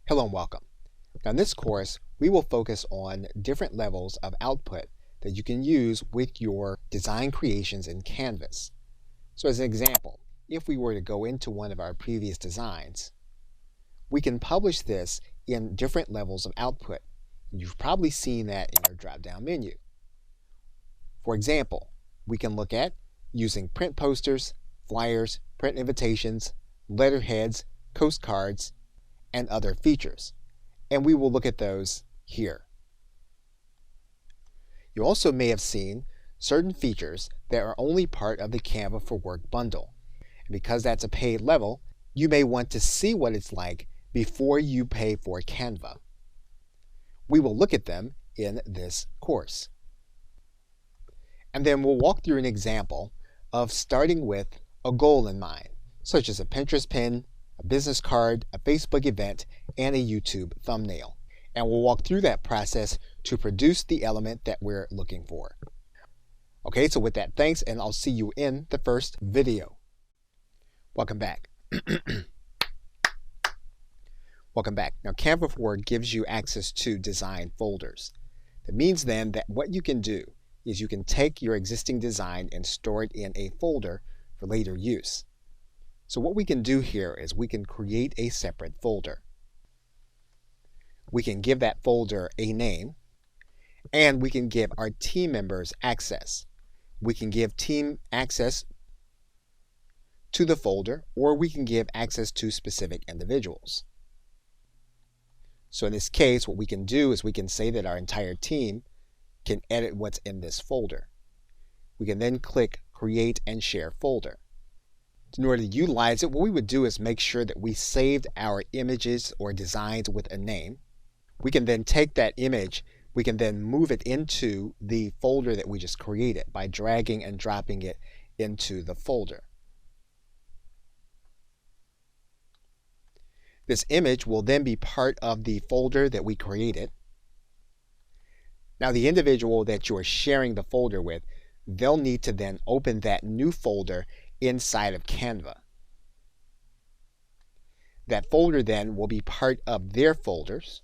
Hello and welcome. Now in this course, we will focus on different levels of output that you can use with your design creations in Canvas. So as an example, if we were to go into one of our previous designs, we can publish this in different levels of output. You've probably seen that in your drop-down menu. For example, we can look at using print posters, flyers, print invitations, letterheads, postcards, and other features. And we will look at those here. You also may have seen certain features that are only part of the Canva for Work bundle. And because that's a paid level, you may want to see what it's like before you pay for Canva. We will look at them in this course. And then we'll walk through an example of starting with a goal in mind, such as a Pinterest pin, a business card, a Facebook event, and a YouTube thumbnail. And we'll walk through that process to produce the element that we're looking for. Okay, so with that, thanks, and I'll see you in the first video. Welcome back. Welcome back. Now, Canva for Work gives you access to design folders. That means then that what you can do is you can take your existing design and store it in a folder for later use. So what we can do here is we can create a separate folder. We can give that folder a name, and we can give our team members access. We can give team access to the folder, or we can give access to specific individuals. So in this case, what we can do is we can say that our entire team can edit what's in this folder. We can then click Create and Share Folder. In order to utilize it, what we would do is make sure that we saved our images or designs with a name. We can then take that image, we can then move it into the folder that we just created by dragging and dropping it into the folder. This image will then be part of the folder that we created. Now the individual that you're sharing the folder with, they'll need to then open that new folder inside of Canva. That folder then will be part of their folders,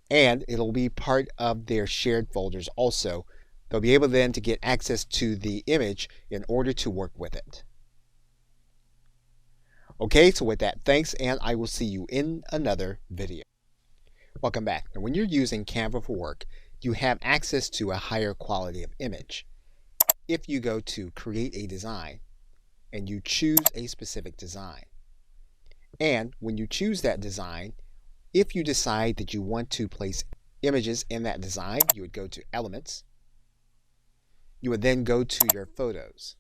and it'll be part of their shared folders also. They'll be able then to get access to the image in order to work with it. Okay, so with that, thanks, and I will see you in another video. Welcome back. Now, when you're using Canva for Work, you have access to a higher quality of image. If you go to Create a Design, and you choose a specific design. And when you choose that design, if you decide that you want to place images in that design, you would go to Elements. You would then go to your photos.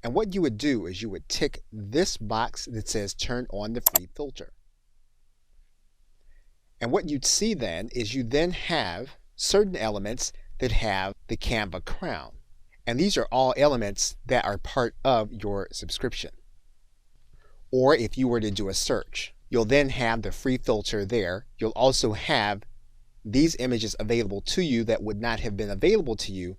And what you would do is you would tick this box that says Turn on the free filter. And what you'd see then is you then have certain elements that have the Canva crown. And these are all elements that are part of your subscription. Or if you were to do a search, you'll then have the free filter there. You'll also have these images available to you that would not have been available to you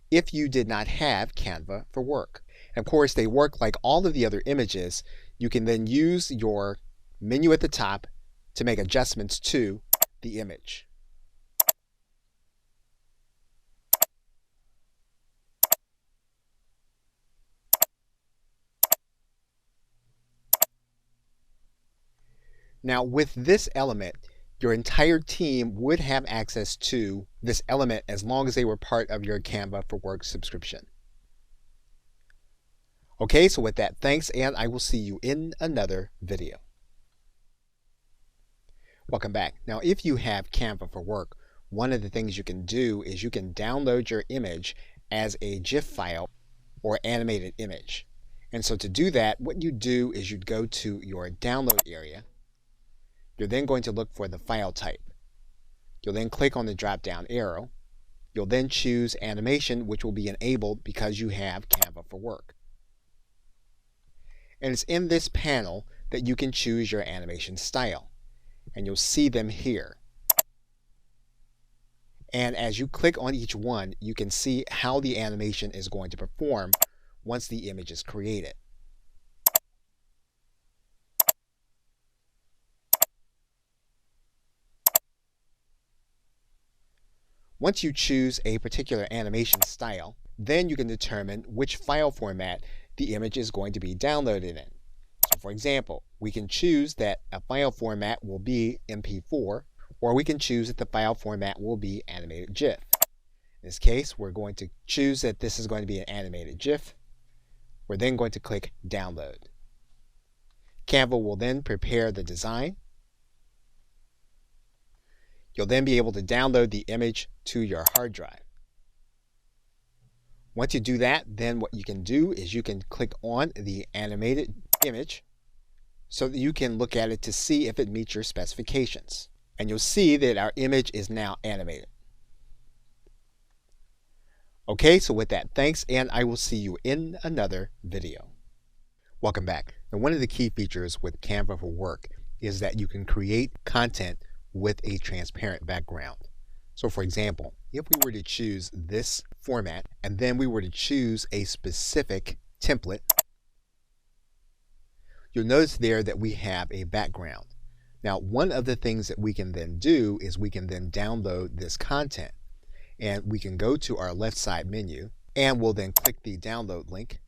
if you did not have Canva for Work. And of course, they work like all of the other images. You can then use your menu at the top to make adjustments to the image. Now with this element, your entire team would have access to this element as long as they were part of your Canva for Work subscription. Okay, so with that, thanks, and I will see you in another video. Welcome back. Now if you have Canva for Work, one of the things you can do is you can download your image as a GIF file or animated image. And so to do that, what you do is you'd go to your download area. You're then going to look for the file type. You'll then click on the drop-down arrow. You'll then choose animation, which will be enabled because you have Canva for Work. And it's in this panel that you can choose your animation style. And you'll see them here. And as you click on each one, you can see how the animation is going to perform once the image is created. Once you choose a particular animation style, then you can determine which file format the image is going to be downloaded in. So for example, we can choose that a file format will be MP4, or we can choose that the file format will be animated GIF. In this case, we're going to choose that this is going to be an animated GIF. We're then going to click Download. Canva will then prepare the design. You'll then be able to download the image to your hard drive. Once you do that, then what you can do is you can click on the animated image so that you can look at it to see if it meets your specifications. And you'll see that our image is now animated. Okay, so with that, thanks, and I will see you in another video. Welcome back. Now, one of the key features with Canva for Work is that you can create content with a transparent background. So for example, if we were to choose this format and then we were to choose a specific template, you'll notice there that we have a background. Now, one of the things that we can then do is we can then download this content, and we can go to our left side menu and we'll then click the download link.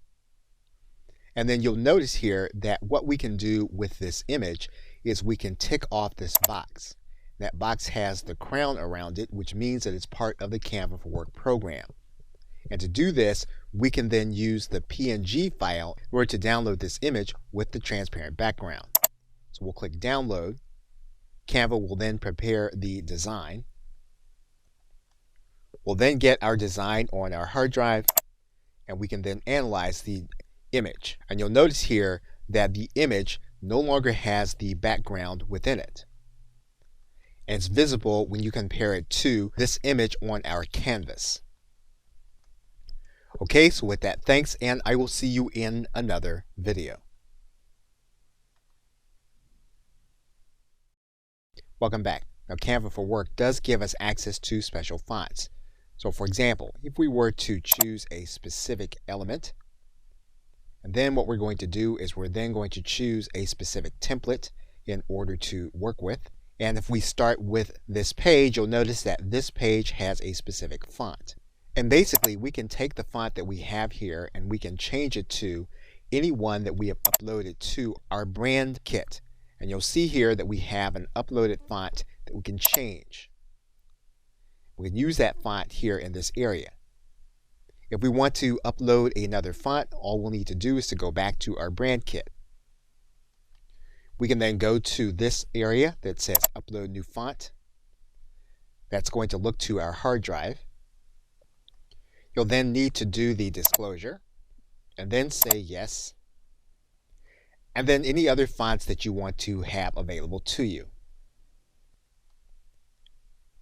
And then you'll notice here that what we can do with this image is we can tick off this box. That box has the crown around it, which means that it's part of the Canva for Work program. And to do this, we can then use the PNG file in order to download this image with the transparent background. So we'll click Download. Canva will then prepare the design. We'll then get our design on our hard drive, and we can then analyze the image. And you'll notice here that the image no longer has the background within it. And it's visible when you compare it to this image on our canvas. Okay, so with that, thanks, and I will see you in another video. Welcome back. Now, Canva for Work does give us access to special fonts. So for example, if we were to choose a specific element, and then what we're going to do is we're then going to choose a specific template in order to work with. And if we start with this page, you'll notice that this page has a specific font. And basically, we can take the font that we have here and we can change it to any one that we have uploaded to our brand kit. And you'll see here that we have an uploaded font that we can change. We can use that font here in this area. If we want to upload another font, all we'll need to do is to go back to our brand kit. We can then go to this area that says Upload New Font. That's going to look to our hard drive. You'll then need to do the disclosure and then say yes, and then any other fonts that you want to have available to you.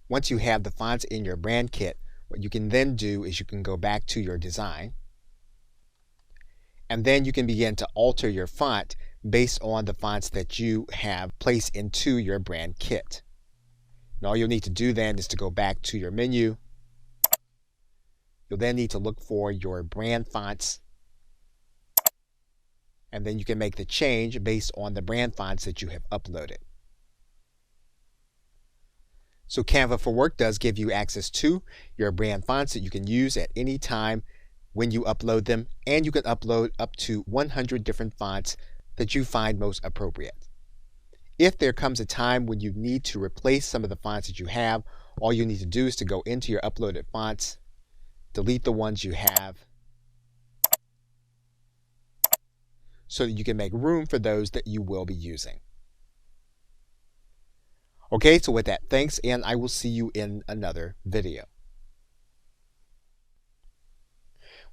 Once you have the fonts in your brand kit, what you can then do is you can go back to your design, and then you can begin to alter your font based on the fonts that you have placed into your brand kit. And all you'll need to do then is to go back to your menu. You'll then need to look for your brand fonts, and then you can make the change based on the brand fonts that you have uploaded. So Canva for Work does give you access to your brand fonts that you can use at any time when you upload them, and you can upload up to 100 different fonts that you find most appropriate. If there comes a time when you need to replace some of the fonts that you have, all you need to do is to go into your uploaded fonts, delete the ones you have, so that you can make room for those that you will be using. Okay, so with that, thanks, and I will see you in another video.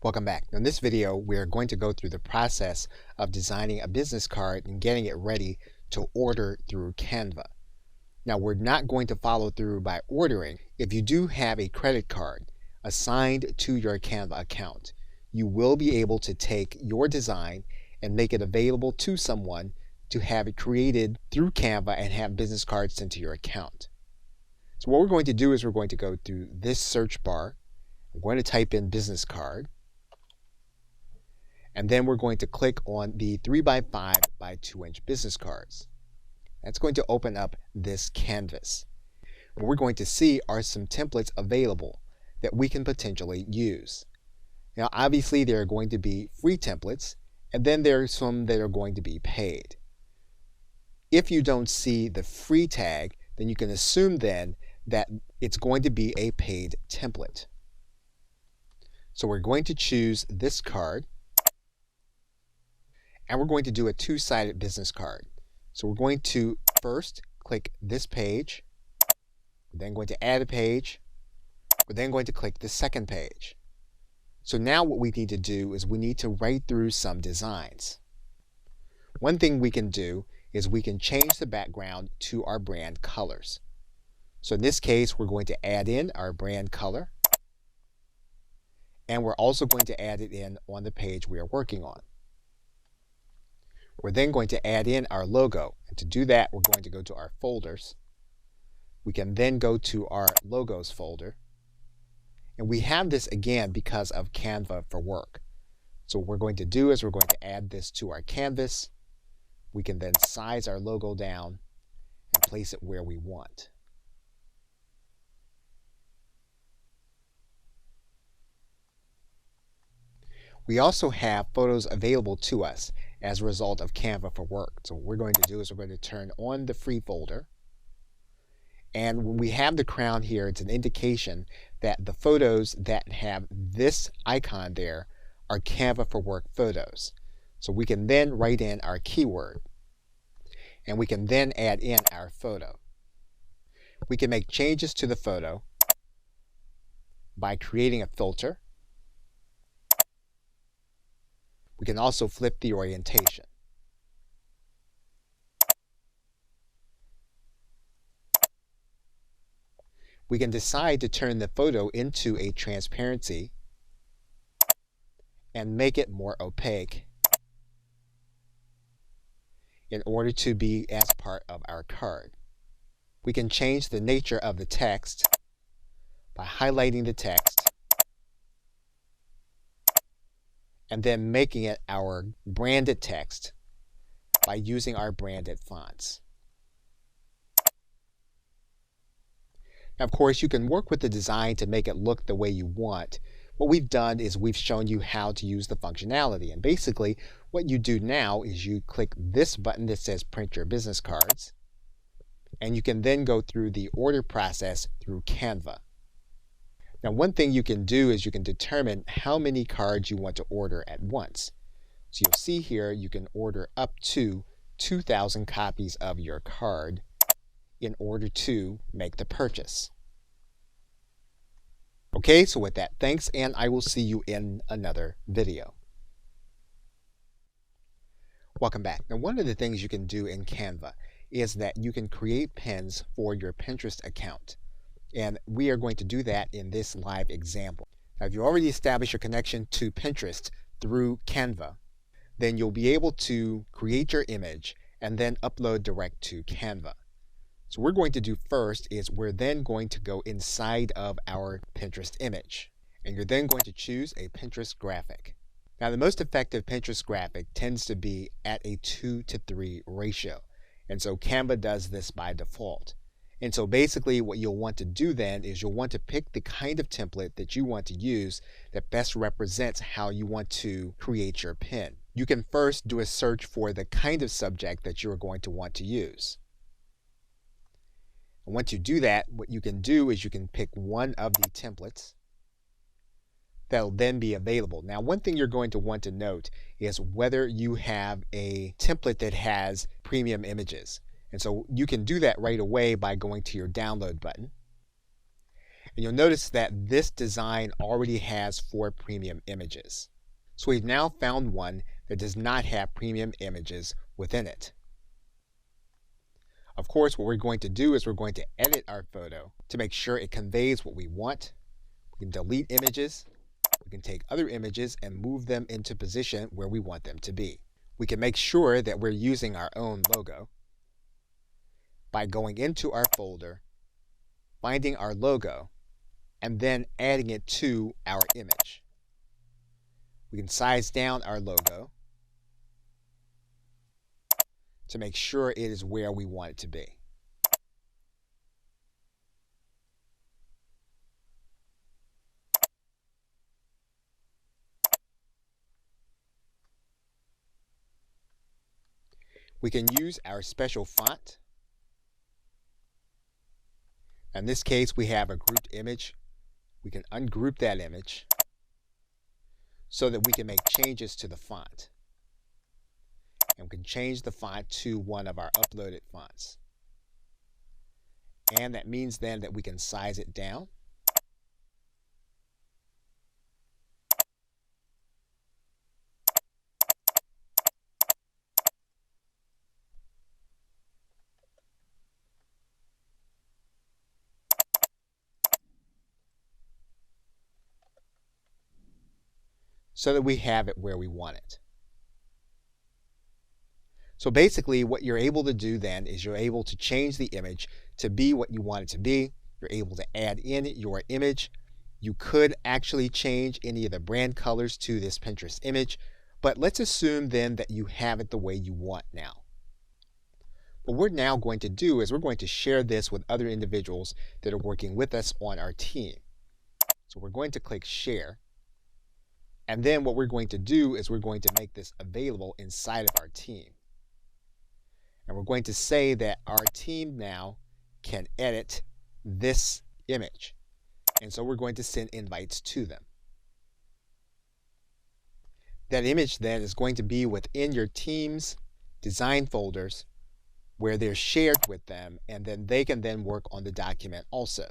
Welcome back. In this video, we're going to go through the process of designing a business card and getting it ready to order through Canva. Now, we're not going to follow through by ordering. If you do have a credit card assigned to your Canva account, you will be able to take your design and make it available to someone to have it created through Canva and have business cards sent to your account. So what we're going to do is we're going to go through this search bar. I'm going to type in business card. And then we're going to click on the 3x5 by 2-inch business cards. That's going to open up this canvas. What we're going to see are some templates available. that we can potentially use. Now, obviously, there are going to be free templates, and then there are some that are going to be paid. If you don't see the free tag, then you can assume then that it's going to be a paid template. So we're going to choose this card, and we're going to do a two-sided business card. So we're going to first click this page, we're then going to add a page, we're then going to click the second page. So now what we need to do is we need to write through some designs. One thing we can do is we can change the background to our brand colors. So in this case, we're going to add in our brand color, and we're also going to add it in on the page we are working on. We're then going to add in our logo, and to do that, we're going to go to our folders. We can then go to our logos folder, and we have this again because of Canva for Work. So what we're going to do is we're going to add this to our canvas. We can then size our logo down and place it where we want. We also have photos available to us as a result of Canva for Work. So what we're going to do is we're going to turn on the free folder. And when we have the crown here, it's an indication that the photos that have this icon there are Canva for Work photos. So we can then write in our keyword, and we can then add in our photo. We can make changes to the photo by creating a filter. We can also flip the orientation. We can decide to turn the photo into a transparency and make it more opaque in order to be as part of our card. We can change the nature of the text by highlighting the text and then making it our branded text by using our branded fonts. Now, of course, you can work with the design to make it look the way you want. What we've done is we've shown you how to use the functionality. And basically, what you do now is you click this button that says Print Your Business Cards, and you can then go through the order process through Canva. Now, one thing you can do is you can determine how many cards you want to order at once. So you'll see here you can order up to 2,000 copies of your card in order to make the purchase. Okay, so with that, thanks, and I will see you in another video. Welcome back. Now, one of the things you can do in Canva is that you can create pins for your Pinterest account. And we are going to do that in this live example. Now, if you already established your connection to Pinterest through Canva, then you'll be able to create your image and then upload direct to Canva. So what we're going to do first is we're then going to go inside of our Pinterest image. And you're then going to choose a Pinterest graphic. Now, the most effective Pinterest graphic tends to be at a 2:3 ratio. And so Canva does this by default. And so basically what you'll want to do then is you'll want to pick the kind of template that you want to use that best represents how you want to create your pin. You can first do a search for the kind of subject that you're going to want to use. And once you do that, what you can do is you can pick one of the templates that'll then be available. Now, one thing you're going to want to note is whether you have a template that has premium images. And so you can do that right away by going to your download button. And you'll notice that this design already has 4 premium images. So we've now found one that does not have premium images within it. Of course, what we're going to do is we're going to edit our photo to make sure it conveys what we want. We can delete images. We can take other images and move them into position where we want them to be. We can make sure that we're using our own logo by going into our folder, finding our logo, and then adding it to our image. We can size down our logo to make sure it is where we want it to be. We can use our special font. In this case, we have a grouped image. We can ungroup that image so that we can make changes to the font. And we can change the font to one of our uploaded fonts. And that means then that we can size it down. So that we have it where we want it. So basically what you're able to do then is you're able to change the image to be what you want it to be. You're able to add in your image. You could actually change any of the brand colors to this Pinterest image, but let's assume then that you have it the way you want now. What we're now going to do is we're going to share this with other individuals that are working with us on our team. So we're going to click share. And then what we're going to do is we're going to make this available inside of our team. And we're going to say that our team now can edit this image. And so we're going to send invites to them. That image then is going to be within your team's design folders where they're shared with them, and then they can then work on the document also.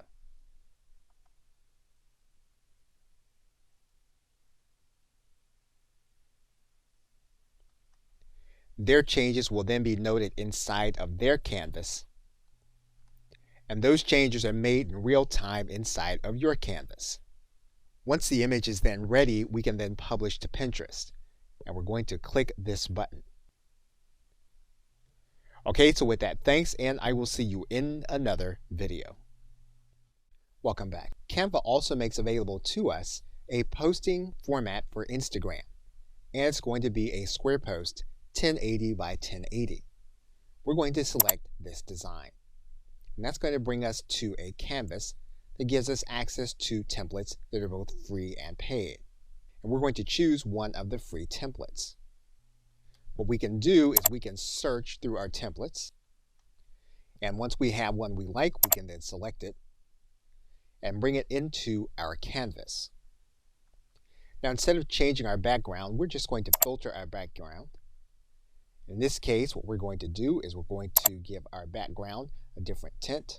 Their changes will then be noted inside of their canvas, and those changes are made in real time inside of your canvas. Once the image is then ready, we can then publish to Pinterest, and we're going to click this button. Okay, so with that, thanks, and I will see you in another video. Welcome back. Canva also makes available to us a posting format for Instagram, and it's going to be a square post 1080 by 1080. We're going to select this design, and that's going to bring us to a canvas that gives us access to templates that are both free and paid. And we're going to choose one of the free templates. What we can do is we can search through our templates, and once we have one we like, we can then select it and bring it into our canvas. Now, instead of changing our background, we're just going to filter our background. In this case, what we're going to do is we're going to give our background a different tint,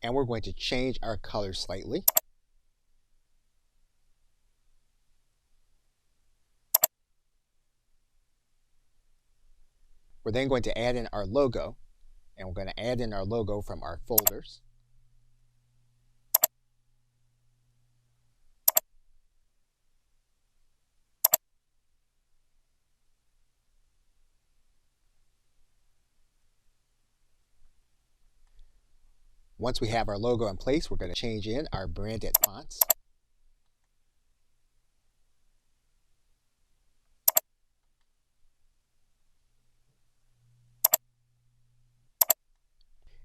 and we're going to change our color slightly. We're then going to add in our logo, and we're going to add in our logo from our folders. Once we have our logo in place, we're going to change in our branded fonts.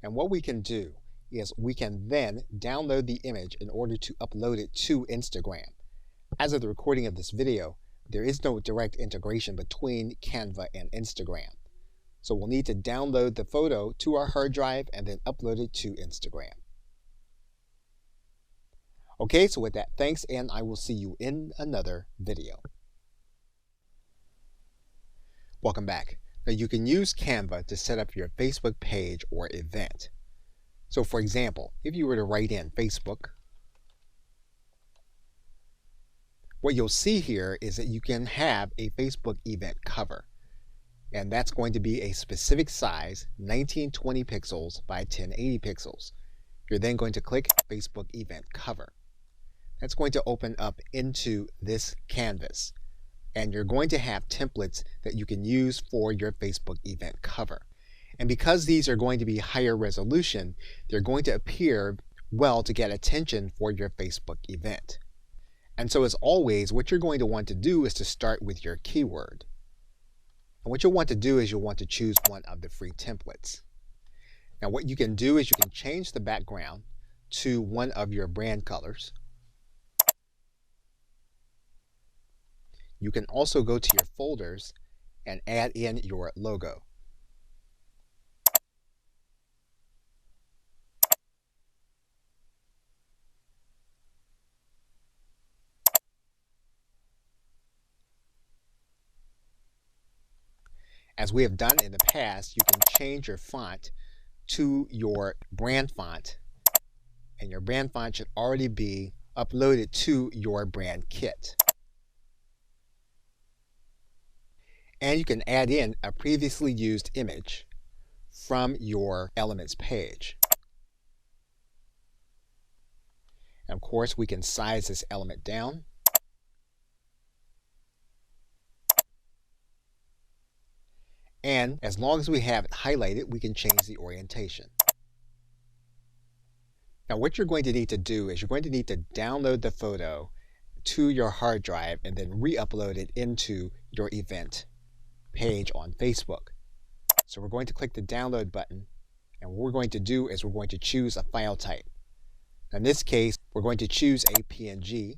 And what we can do is we can then download the image in order to upload it to Instagram. As of the recording of this video, there is no direct integration between Canva and Instagram. So we'll need to download the photo to our hard drive and then upload it to Instagram. Okay, so with that, thanks, and I will see you in another video. Welcome back. Now you can use Canva to set up your Facebook page or event. So for example, if you were to write in Facebook, what you'll see here is that you can have a Facebook event cover. And that's going to be a specific size, 1920 pixels by 1080 pixels. You're then going to click Facebook event cover. That's going to open up into this canvas. And you're going to have templates that you can use for your Facebook event cover. And because these are going to be higher resolution, they're going to appear well to get attention for your Facebook event. And so as always, what you're going to want to do is to start with your keyword. And what you'll want to do is you'll want to choose one of the free templates. Now what you can do is you can change the background to one of your brand colors. You can also go to your folders and add in your logo. As we have done in the past, you can change your font to your brand font, and your brand font should already be uploaded to your brand kit. And you can add in a previously used image from your elements page. And of course, we can size this element down. And as long as we have it highlighted, we can change the orientation. Now what you're going to need to do is you're going to need to download the photo to your hard drive and then re-upload it into your event page on Facebook. So we're going to click the download button, and what we're going to do is we're going to choose a file type. In this case, we're going to choose a PNG.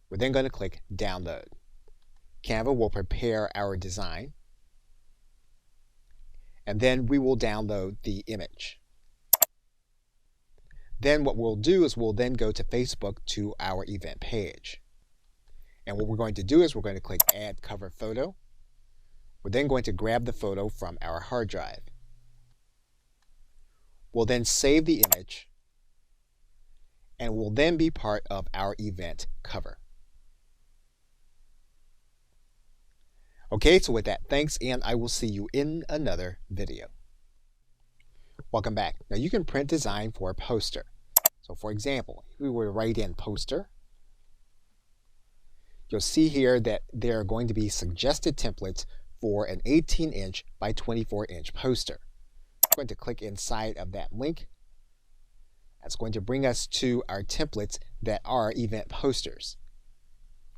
We're then going to click download. Canva will prepare our design, and then we will download the image. Then what we'll do is we'll then go to Facebook to our event page. And what we're going to do is we're going to click Add Cover Photo. We're then going to grab the photo from our hard drive. We'll then save the image, and will then be part of our event cover. Okay, so with that, thanks, and I will see you in another video. Welcome back. Now you can print design for a poster. So for example, if we were to write in poster, you'll see here that there are going to be suggested templates for an 18-inch by 24-inch poster. I'm going to click inside of that link. That's going to bring us to our templates that are event posters.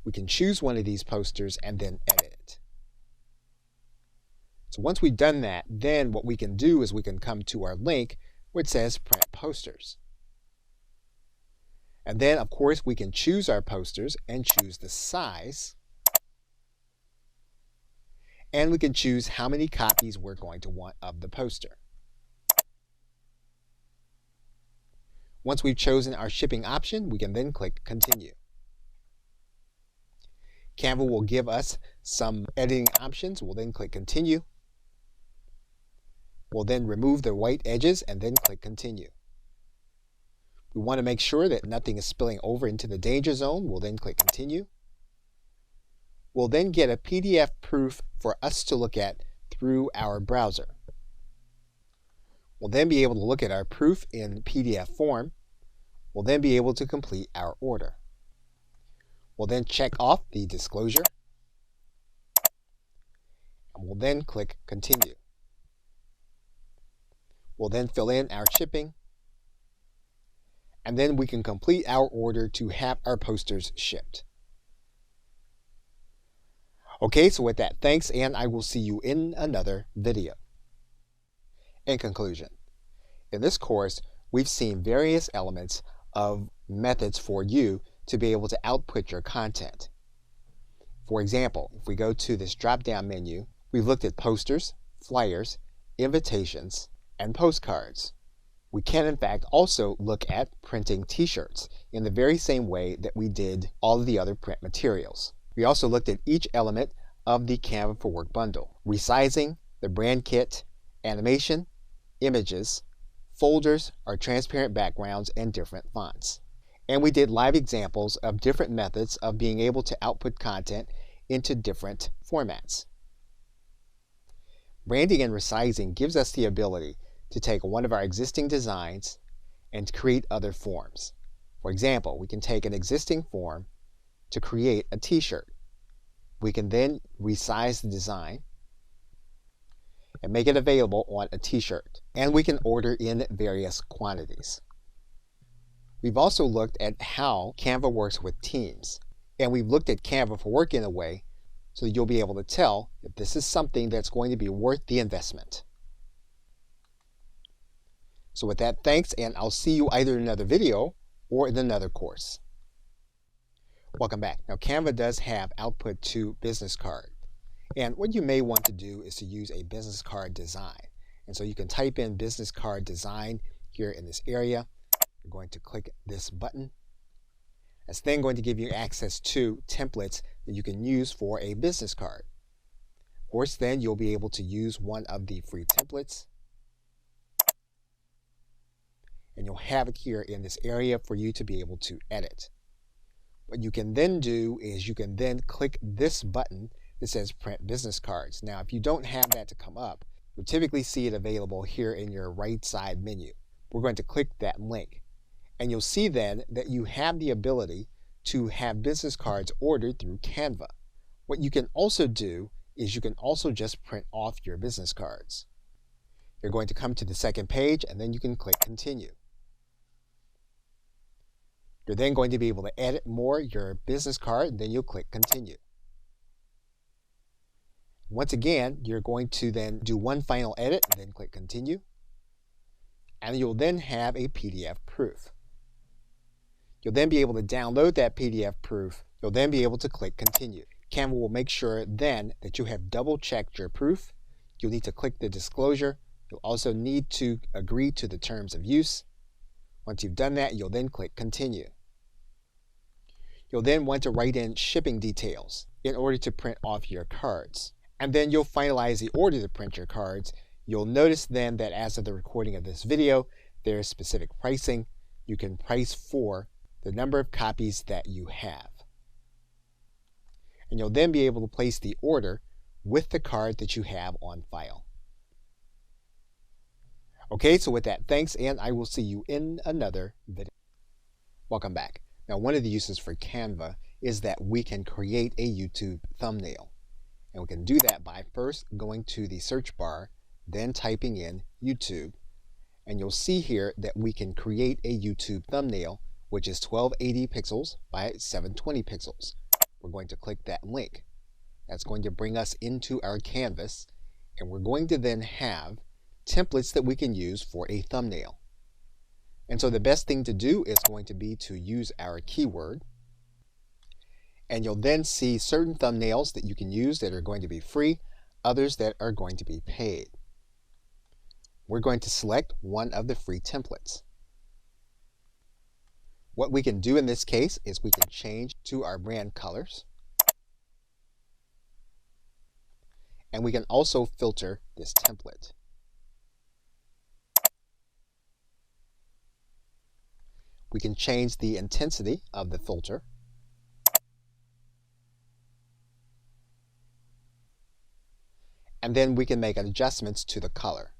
We can choose one of these posters and then edit it. So once we've done that, then what we can do is we can come to our link where it says print posters. And then of course we can choose our posters and choose the size. And we can choose how many copies we're going to want of the poster. Once we've chosen our shipping option, we can then click Continue. Canva will give us some editing options. We'll then click Continue. We'll then remove the white edges and then click Continue. We want to make sure that nothing is spilling over into the danger zone. We'll then click Continue. We'll then get a PDF proof for us to look at through our browser. We'll then be able to look at our proof in PDF form. We'll then be able to complete our order. We'll then check off the disclosure. And we'll then click Continue. We'll then fill in our shipping. And then we can complete our order to have our posters shipped. Okay, so with that, thanks, and I will see you in another video. In conclusion, in this course, we've seen various elements of methods for you to be able to output your content. For example, if we go to this drop-down menu, we've looked at posters, flyers, invitations, and postcards. We can in fact also look at printing t-shirts in the very same way that we did all of the other print materials. We also looked at each element of the Canva for Work bundle: resizing, the brand kit, animation, images, folders, our transparent backgrounds, and different fonts. And we did live examples of different methods of being able to output content into different formats. Branding and resizing gives us the ability to take one of our existing designs and create other forms. For example, we can take an existing form to create a t-shirt. We can then resize the design and make it available on a t-shirt. And we can order in various quantities. We've also looked at how Canva works with teams. And we've looked at Canva for Work in a way so that you'll be able to tell if this is something that's going to be worth the investment. So with that, thanks, and I'll see you either in another video or in another course. Welcome back. Now Canva does have output to business card. And what you may want to do is to use a business card design. And so you can type in business card design here in this area. You're going to click this button. It's then going to give you access to templates that you can use for a business card. course, then you'll be able to use one of the free templates. And you'll have it here in this area for you to be able to edit. What you can then do is you can then click this button that says Print Business Cards. Now, if you don't have that to come up, you'll typically see it available here in your right side menu. We're going to click that link. And you'll see then that you have the ability to have business cards ordered through Canva. What you can also do is you can also just print off your business cards. You're going to come to the second page and then you can click Continue. You're then going to be able to edit more your business card, and then you'll click Continue. Once again, you're going to then do one final edit and then click Continue. And you'll then have a PDF proof. You'll then be able to download that PDF proof. You'll then be able to click Continue. Canva will make sure then that you have double-checked your proof. You'll need to click the disclosure. You'll also need to agree to the terms of use. Once you've done that, you'll then click Continue. You'll then want to write in shipping details in order to print off your cards. And then you'll finalize the order to print your cards. You'll notice then that as of the recording of this video, there is specific pricing. You can price for the number of copies that you have. And you'll then be able to place the order with the card that you have on file. Okay, so with that, thanks, and I will see you in another video. Welcome back. Now, one of the uses for Canva is that we can create a YouTube thumbnail. And we can do that by first going to the search bar, then typing in YouTube. And you'll see here that we can create a YouTube thumbnail, which is 1280 pixels by 720 pixels. We're going to click that link. That's going to bring us into our canvas, and we're going to then have templates that we can use for a thumbnail. And so the best thing to do is going to be to use our keyword. And you'll then see certain thumbnails that you can use that are going to be free, others that are going to be paid. We're going to select one of the free templates. What we can do in this case is we can change to our brand colors. And we can also filter this template. We can change the intensity of the filter. And then we can make adjustments to the color.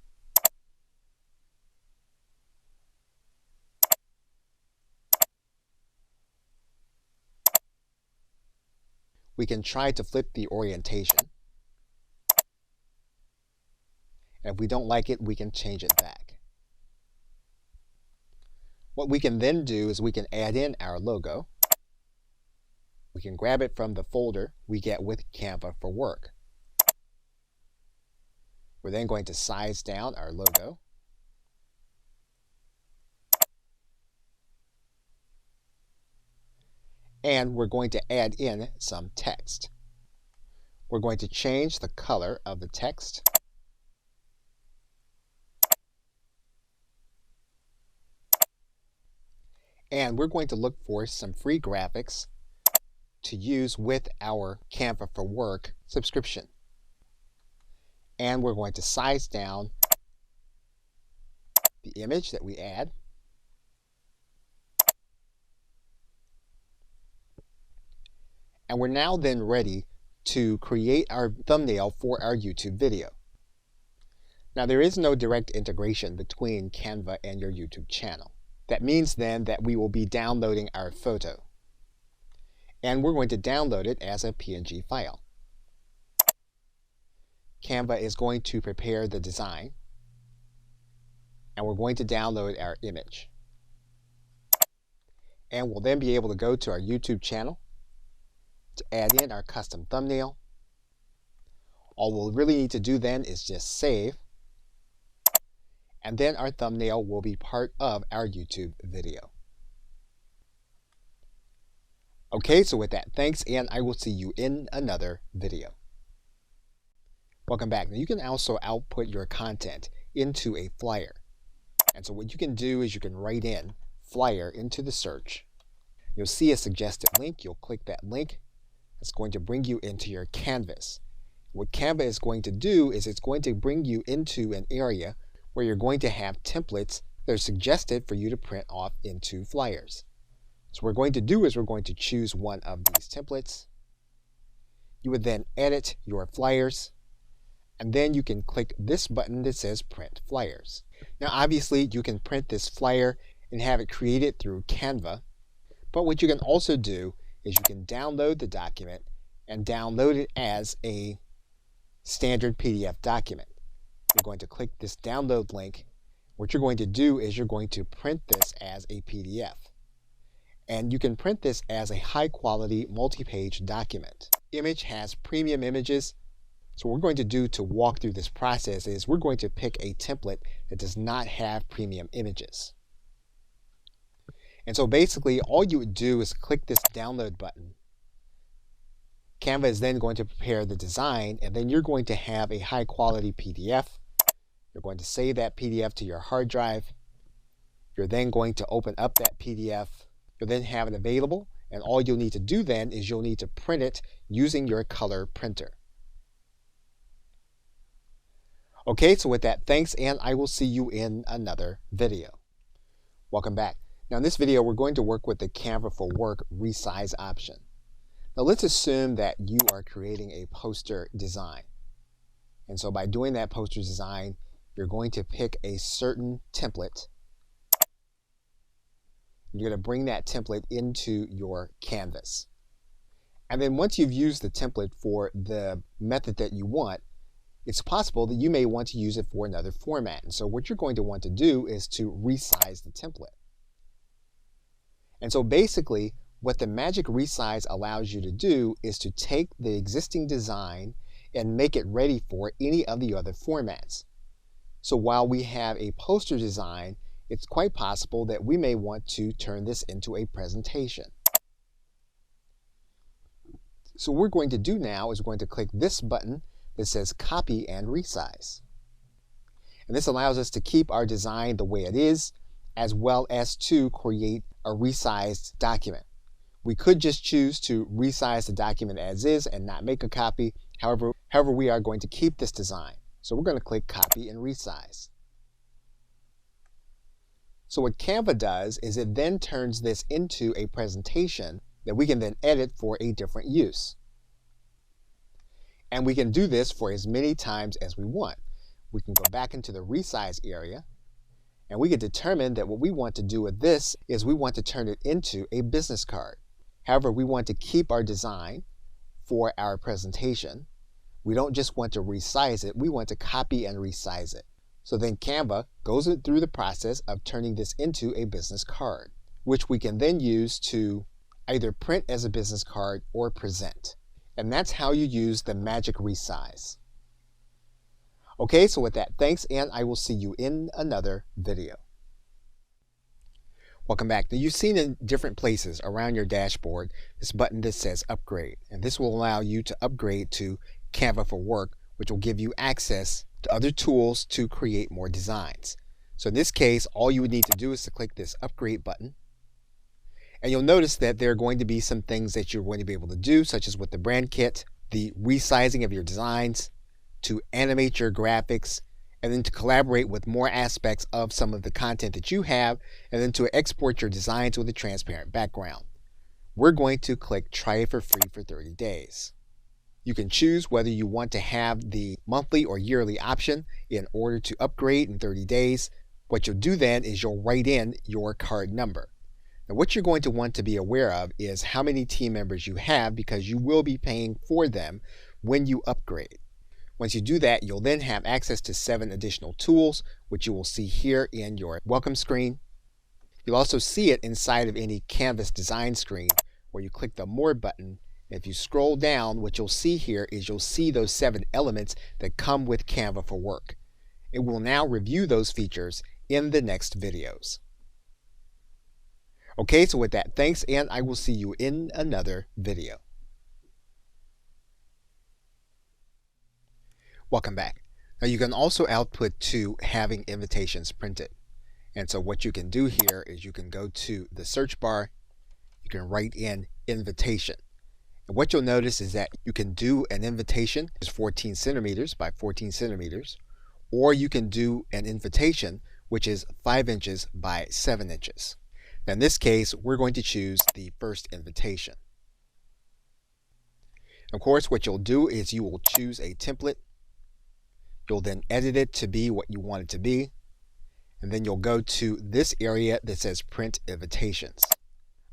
We can try to flip the orientation. And if we don't like it, we can change it back. What we can then do is we can add in our logo. We can grab it from the folder we get with Canva for Work. We're then going to size down our logo. And we're going to add in some text. We're going to change the color of the text. And we're going to look for some free graphics to use with our Canva for Work subscription. And we're going to size down the image that we add. And we're now then ready to create our thumbnail for our YouTube video. Now, there is no direct integration between Canva and your YouTube channel. That means then that we will be downloading our photo. And we're going to download it as a PNG file. Canva is going to prepare the design. And we're going to download our image. And we'll then be able to go to our YouTube channel to add in our custom thumbnail. All we'll really need to do then is just save. And then our thumbnail will be part of our YouTube video. Okay, so with that, thanks, and I will see you in another video. Welcome back. Now, you can also output your content into a flyer. And so what you can do is you can write in flyer into the search. You'll see a suggested link. You'll click that link. It's going to bring you into your canvas. What Canva is going to do is it's going to bring you into an area where you're going to have templates that are suggested for you to print off into flyers. So what we're going to do is we're going to choose one of these templates. You would then edit your flyers, and then you can click this button that says Print Flyers. Now obviously you can print this flyer and have it created through Canva, but what you can also do is you can download the document and download it as a standard PDF document. You're going to click this download link. What you're going to do is you're going to print this as a PDF. And you can print this as a high quality multi-page document. Image has premium images. So what we're going to do to walk through this process is we're going to pick a template that does not have premium images. And so basically all you would do is click this download button. Canva is then going to prepare the design, and then you're going to have a high quality PDF. You're going to save that PDF to your hard drive. You're then going to open up that PDF. You'll then have it available, and all you'll need to do then is you'll need to print it using your color printer. Okay, so with that, thanks, and I will see you in another video. Welcome back. Now in this video, we're going to work with the Canva for Work resize option. Now let's assume that you are creating a poster design. And so by doing that poster design, you're going to pick a certain template. You're going to bring that template into your canvas. And then once you've used the template for the method that you want, it's possible that you may want to use it for another format. And so what you're going to want to do is to resize the template. And so basically, what the Magic Resize allows you to do is to take the existing design and make it ready for any of the other formats. So while we have a poster design, it's quite possible that we may want to turn this into a presentation. So what we're going to do now is we're going to click this button that says Copy and Resize. And this allows us to keep our design the way it is, as well as to create a resized document. We could just choose to resize the document as is and not make a copy. However, we are going to keep this design. So we're going to click Copy and Resize. So what Canva does is it then turns this into a presentation that we can then edit for a different use. And we can do this for as many times as we want. We can go back into the resize area, and we can determine that what we want to do with this is we want to turn it into a business card. However, we want to keep our design for our presentation. We don't just want to resize it, we want to copy and resize it. So then Canva goes through the process of turning this into a business card, which we can then use to either print as a business card or present. And that's how you use the Magic Resize. Okay, so with that, thanks, and I will see you in another video. Welcome back. Now you've seen in different places around your dashboard this button that says Upgrade, and this will allow you to upgrade to Canva for Work, which will give you access to other tools to create more designs. So in this case, all you would need to do is to click this Upgrade button, and you'll notice that there are going to be some things that you're going to be able to do, such as with the brand kit, the resizing of your designs, to animate your graphics, and then to collaborate with more aspects of some of the content that you have, and then to export your designs with a transparent background. We're going to click Try it for free for 30 days. You can choose whether you want to have the monthly or yearly option in order to upgrade in 30 days. What you'll do then is you'll write in your card number. Now what you're going to want to be aware of is how many team members you have, because you will be paying for them when you upgrade. Once you do that, you'll then have access to 7 additional tools, which you will see here in your welcome screen. You'll also see it inside of any Canvas design screen where you click the More button. If you scroll down, what you'll see here is you'll see those 7 elements that come with Canva for Work. It will now review those features in the next videos. Okay, so with that, thanks, and I will see you in another video. Welcome back. Now you can also output to having invitations printed. And so what you can do here is you can go to the search bar, you can write in invitation. And what you'll notice is that you can do an invitation, is 14 centimeters by 14 centimeters, or you can do an invitation, which is 5 inches by 7 inches. Now in this case, we're going to choose the first invitation. Of course, what you'll do is you will choose a template. You'll then edit it to be what you want it to be. And then you'll go to this area that says Print Invitations.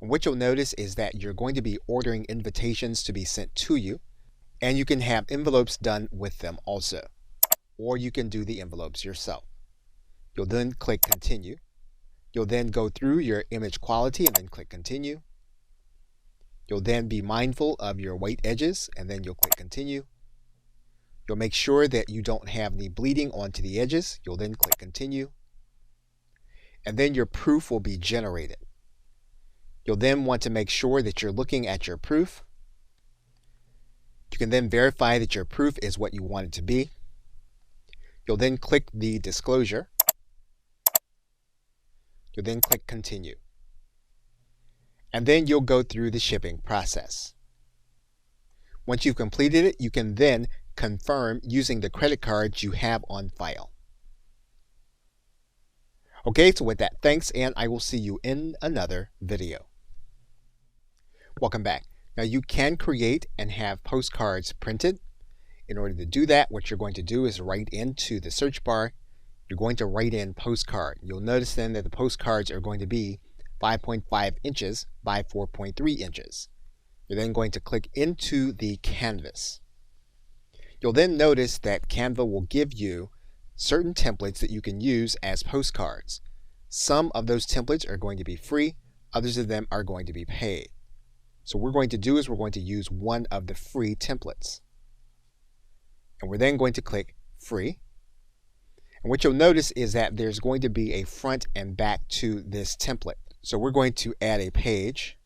And what you'll notice is that you're going to be ordering invitations to be sent to you. And you can have envelopes done with them also. Or you can do the envelopes yourself. You'll then click Continue. You'll then go through your image quality and then click Continue. You'll then be mindful of your white edges and then you'll click Continue. You'll make sure that you don't have any bleeding onto the edges. You'll then click Continue. And then your proof will be generated. You'll then want to make sure that you're looking at your proof. You can then verify that your proof is what you want it to be. You'll then click the disclosure. You'll then click Continue. And then you'll go through the shipping process. Once you've completed it, you can then confirm using the credit cards you have on file. Okay, so with that, thanks, and I will see you in another video. Welcome back. Now you can create and have postcards printed. In order to do that, what you're going to do is write into the search bar, you're going to write in postcard. You'll notice then that the postcards are going to be 5.5 inches by 4.3 inches. You're then going to click into the canvas. You'll then notice that Canva will give you certain templates that you can use as postcards. Some of those templates are going to be free, others of them are going to be paid. So what we're going to do is we're going to use one of the free templates. And we're then going to click Free. And what you'll notice is that there's going to be a front and back to this template. So we're going to add a page,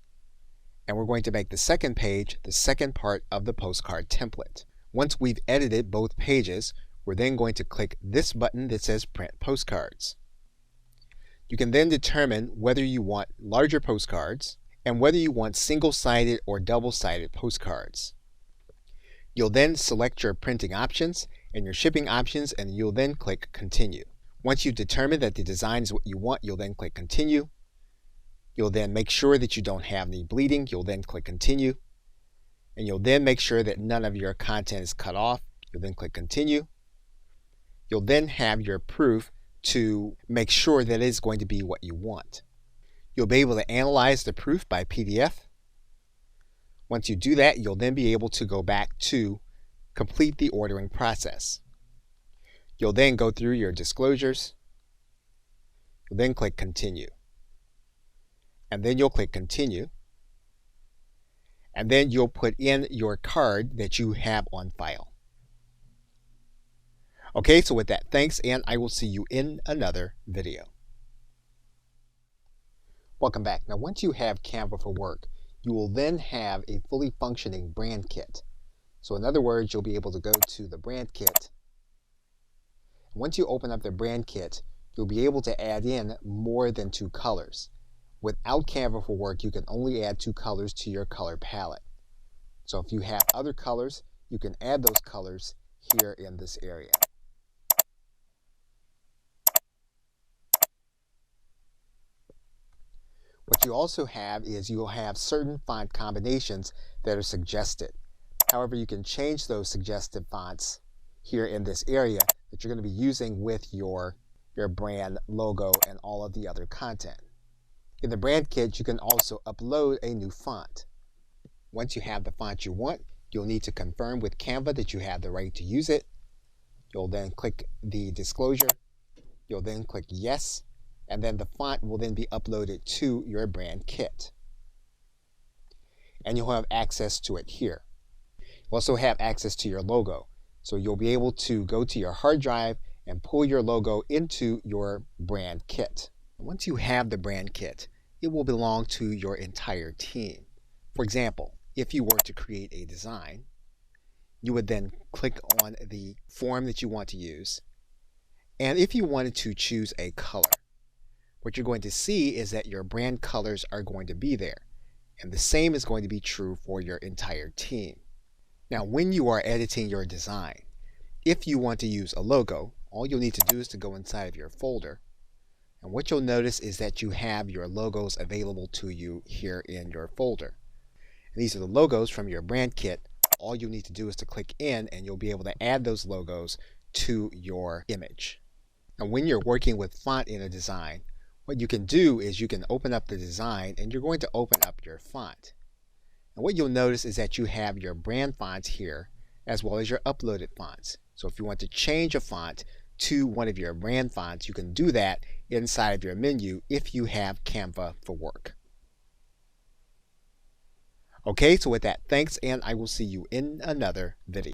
and we're going to make the second page the second part of the postcard template. Once we've edited both pages, we're then going to click this button that says Print Postcards. You can then determine whether you want larger postcards and whether you want single-sided or double-sided postcards. You'll then select your printing options and your shipping options, and you'll then click Continue. Once you've determined that the design is what you want, you'll then click Continue. You'll then make sure that you don't have any bleeding. You'll then click Continue. And you'll then make sure that none of your content is cut off. You'll then click Continue. You'll then have your proof to make sure that it is going to be what you want. You'll be able to analyze the proof by PDF. Once you do that, you'll then be able to go back to complete the ordering process. You'll then go through your disclosures. You'll then click Continue. And then you'll click Continue. And then you'll put in your card that you have on file. Okay, so with that, thanks, and I will see you in another video. Welcome back. Now, once you have Canva for Work, you will then have a fully functioning brand kit. So in other words, you'll be able to go to the brand kit. Once you open up the brand kit, you'll be able to add in more than 2 colors. Without Canva for Work, you can only add 2 colors to your color palette. So if you have other colors, you can add those colors here in this area. What you also have is you'll have certain font combinations that are suggested. However, you can change those suggested fonts here in this area that you're going to be using with your brand logo and all of the other content. In the brand kit, you can also upload a new font. Once you have the font you want, you'll need to confirm with Canva that you have the right to use it. You'll then click the disclosure. You'll then click Yes. And then the font will then be uploaded to your brand kit. And you'll have access to it here. You'll also have access to your logo. So you'll be able to go to your hard drive and pull your logo into your brand kit. Once you have the brand kit, it will belong to your entire team. For example, if you were to create a design, you would then click on the form that you want to use. And if you wanted to choose a color, what you're going to see is that your brand colors are going to be there. And the same is going to be true for your entire team. Now, when you are editing your design, if you want to use a logo, all you'll need to do is to go inside of your folder. And what you'll notice is that you have your logos available to you here in your folder. And these are the logos from your brand kit. All you need to do is to click in and you'll be able to add those logos to your image. And when you're working with font in a design, what you can do is you can open up the design and you're going to open up your font. And what you'll notice is that you have your brand fonts here as well as your uploaded fonts. So if you want to change a font to one of your brand fonts, you can do that inside of your menu if you have Canva for Work. Okay, so with that, thanks, and I will see you in another video.